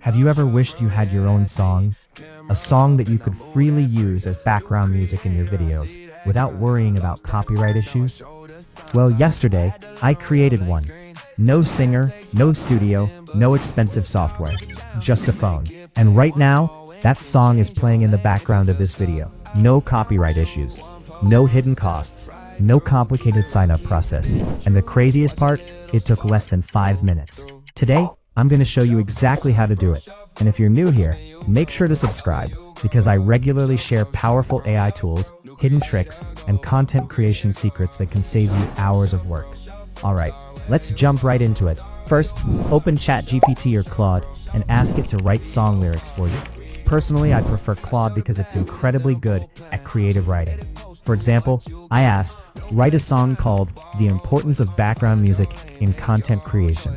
Have you ever wished you had your own song? A song that you could freely use as background music in your videos without worrying about copyright issues? Well, yesterday, I created one. No singer, no studio, no expensive software, just a phone. And right now, that song is playing in the background of this video. No copyright issues, no hidden costs, no complicated sign-up process. And the craziest part, it took less than 5 minutes. Today, I'm going to show you exactly how to do it. And if you're new here, make sure to subscribe, because I regularly share powerful AI tools, hidden tricks, and content creation secrets that can save you hours of work. Alright, let's jump right into it. First, open ChatGPT or Claude and ask it to write song lyrics for you. Personally, I prefer Claude because it's incredibly good at creative writing. For example, I asked, write a song called The Importance of Background Music in Content Creation.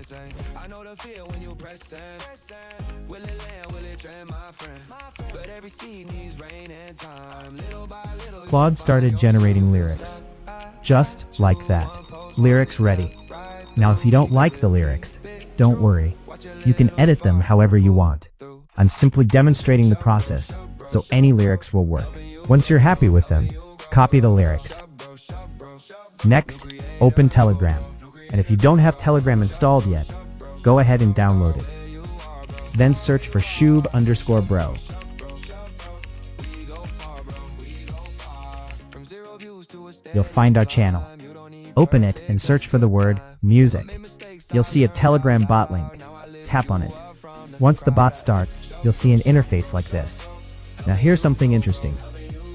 Claude started generating lyrics. Just like that. Lyrics ready. Now if you don't like the lyrics, don't worry. You can edit them however you want. I'm simply demonstrating the process, so any lyrics will work. Once you're happy with them, copy the lyrics. Next, open Telegram. And if you don't have Telegram installed yet, go ahead and download it. Then search for Shub_bro. You'll find our channel. Open it and search for the word music. You'll see a Telegram bot link. Tap on it. Once the bot starts, you'll see an interface like this. Now here's something interesting.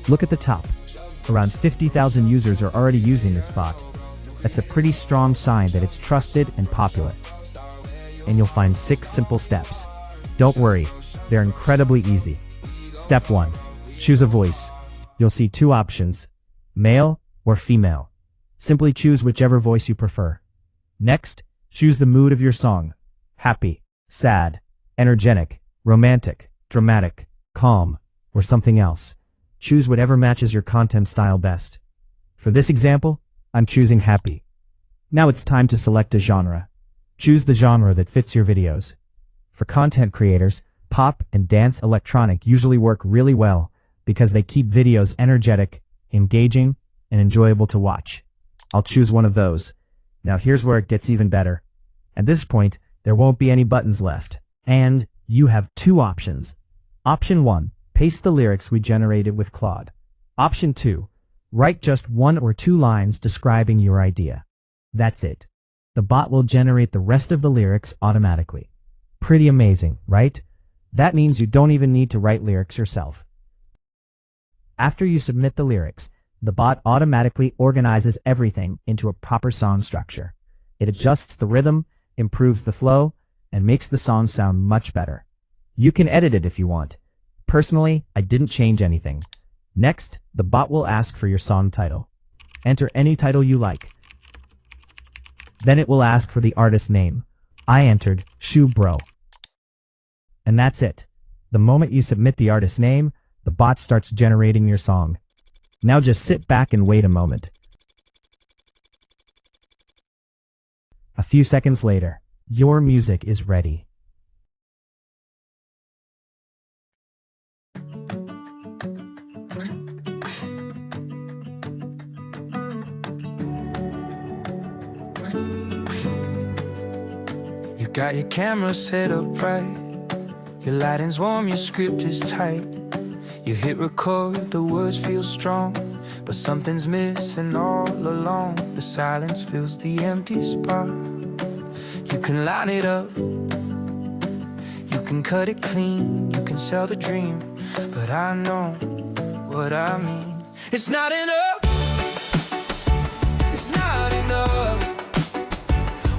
Look at the top. Around 50,000 users are already using this bot. That's a pretty strong sign that it's trusted and popular. And you'll find 6 simple steps. Don't worry, they're incredibly easy. Step 1. Choose a voice. You'll see 2 options, male or female. Simply choose whichever voice you prefer. Next, choose the mood of your song. Happy, sad, energetic, romantic, dramatic, calm, or something else. Choose whatever matches your content style best. For this example, I'm choosing happy. Now it's time to select a genre. Choose the genre that fits your videos. For content creators, pop and dance electronic usually work really well because they keep videos energetic, engaging, and enjoyable to watch. I'll choose one of those. Now here's where it gets even better. At this point, there won't be any buttons left. And you have 2 options. Option 1, paste the lyrics we generated with Claude. Option 2, write just 1 or 2 lines describing your idea. That's it. The bot will generate the rest of the lyrics automatically. Pretty amazing, right? That means you don't even need to write lyrics yourself. After you submit the lyrics, the bot automatically organizes everything into a proper song structure. It adjusts the rhythm, improves the flow, and makes the song sound much better. You can edit it if you want. Personally, I didn't change anything. Next, the bot will ask for your song title. Enter any title you like. Then it will ask for the artist name. I entered Shub_bro. And that's it. The moment you submit the artist name, the bot starts generating your song. Now just sit back and wait a moment. A few seconds later, your music is ready. You got your camera set up right, your lighting's warm, your script is tight. You hit record, the words feel strong, but something's missing all along. The silence fills the empty spot. You can line it up, you can cut it clean, you can sell the dream, but I know what I mean. It's not enough. It's not enough.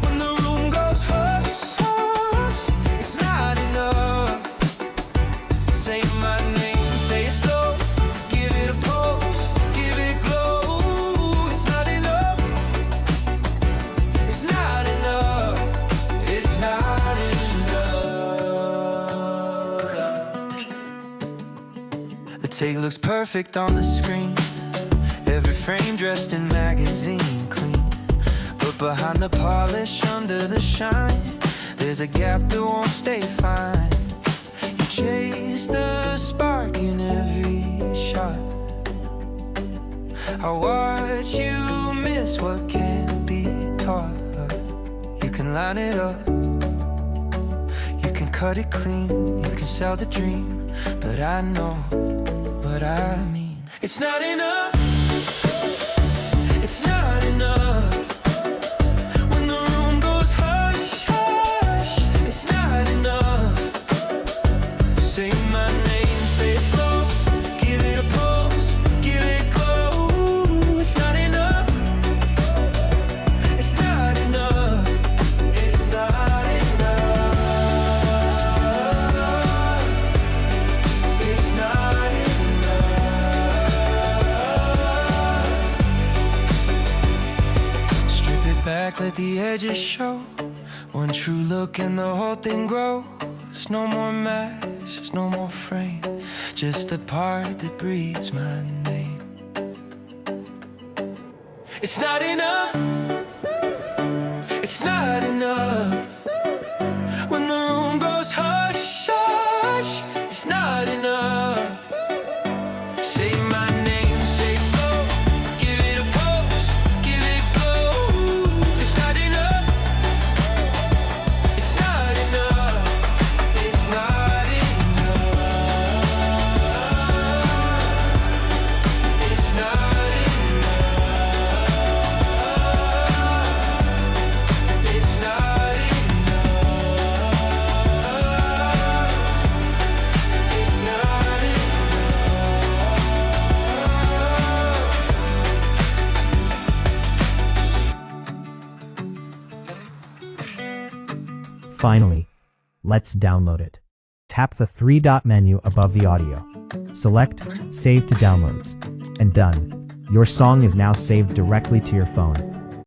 When the room goes hush, hush, it's not enough. Say my name, say it slow, give it a pulse, give it glow. It's not enough. It's not enough. It's not enough. The take looks perfect on the screen, every frame dressed in magazine clean, but behind the polish, under the shine, there's a gap that won't stay fine. I watch you miss what can't be taught. You can line it up, you can cut it clean, you can sell the dream, but I know what I mean. It's not enough, it's not enough. When the room goes hush, hush, it's not enough. Say my name, say it slow, give it a pulse, give it glow. It's not enough, it's not enough, it's not enough, it's not enough. Strip it back, let the edges show. One true look and the whole thing grows. No more mask, no more frame, just the part that breathes my name. It's not enough, it's not enough. When the room goes hush, hush, it's not enough. Say my name, say it slow, give it a pulse, give it glow. It's not enough, it's not enough, it's not enough, it's not enough, it's not enough, it's not Finally, let's download it. Tap the three-dot menu above the audio. Select Save to Downloads. And done. Your song is now saved directly to your phone.